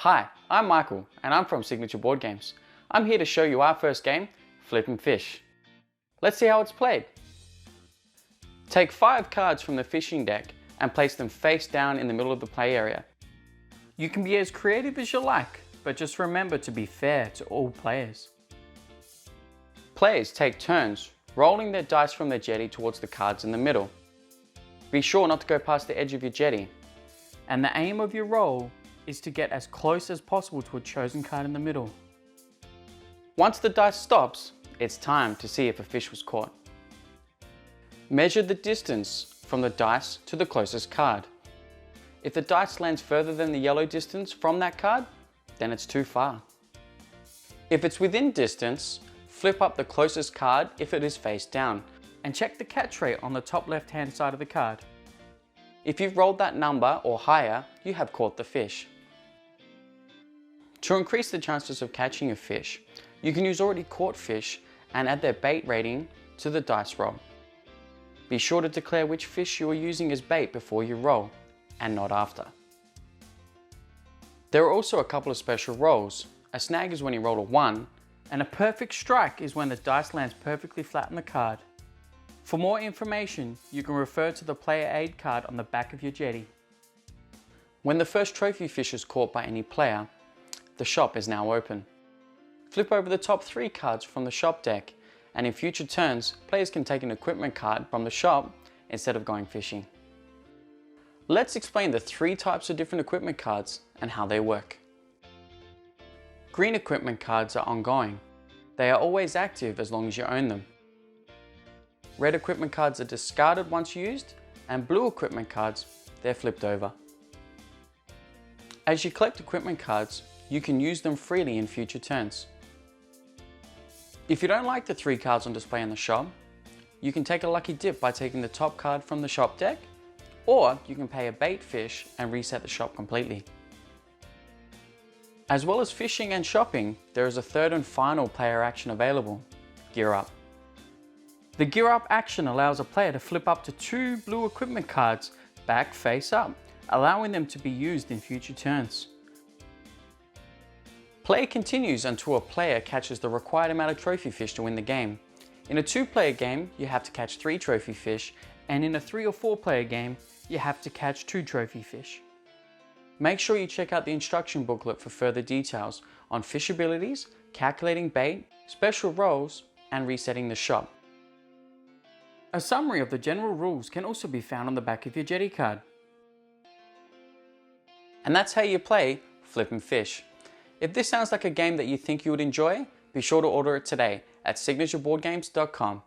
Hi, I'm Michael and I'm from Signature Board Games. I'm here to show you our first game, Flip and Fish. Let's see how it's played. Take 5 cards from the fishing deck and place them face down in the middle of the play area. You can be as creative as you like, but just remember to be fair to all players. Players take turns rolling their dice from their jetty towards the cards in the middle. Be sure not to go past the edge of your jetty. And the aim of your roll is to get as close as possible to a chosen card in the middle. Once the dice stops, it's time to see if a fish was caught. Measure the distance from the dice to the closest card. If the dice lands further than the yellow distance from that card, then it's too far. If it's within distance, flip up the closest card if it is face down, and check the catch rate on the top left hand side of the card. If you've rolled that number or higher, you have caught the fish. To increase the chances of catching a fish, you can use already caught fish and add their bait rating to the dice roll. Be sure to declare which fish you are using as bait before you roll, and not after. There are also a couple of special rolls. A snag is when you roll a 1, and a perfect strike is when the dice lands perfectly flat on the card. For more information, you can refer to the player aid card on the back of your jetty. When the first trophy fish is caught by any player, the shop is now open. Flip over the top 3 cards from the shop deck, and in future turns, players can take an equipment card from the shop instead of going fishing. Let's explain the 3 types of different equipment cards and how they work. Green equipment cards are ongoing. They are always active as long as you own them. Red equipment cards are discarded once used, and blue equipment cards, they're flipped over. As you collect equipment cards, you can use them freely in future turns. If you don't like the 3 cards on display in the shop, you can take a lucky dip by taking the top card from the shop deck, or you can pay a bait fish and reset the shop completely. As well as fishing and shopping, there is a third and final player action available, Gear Up. The Gear Up action allows a player to flip up to 2 blue equipment cards back face up, allowing them to be used in future turns. Play continues until a player catches the required amount of trophy fish to win the game. In a 2-player game, you have to catch 3 trophy fish, and in a 3 or 4-player game, you have to catch 2 trophy fish. Make sure you check out the instruction booklet for further details on fish abilities, calculating bait, special rolls, and resetting the shop. A summary of the general rules can also be found on the back of your jetty card. And that's how you play Flip and Fish. If this sounds like a game that you think you would enjoy, be sure to order it today at signatureboardgames.com.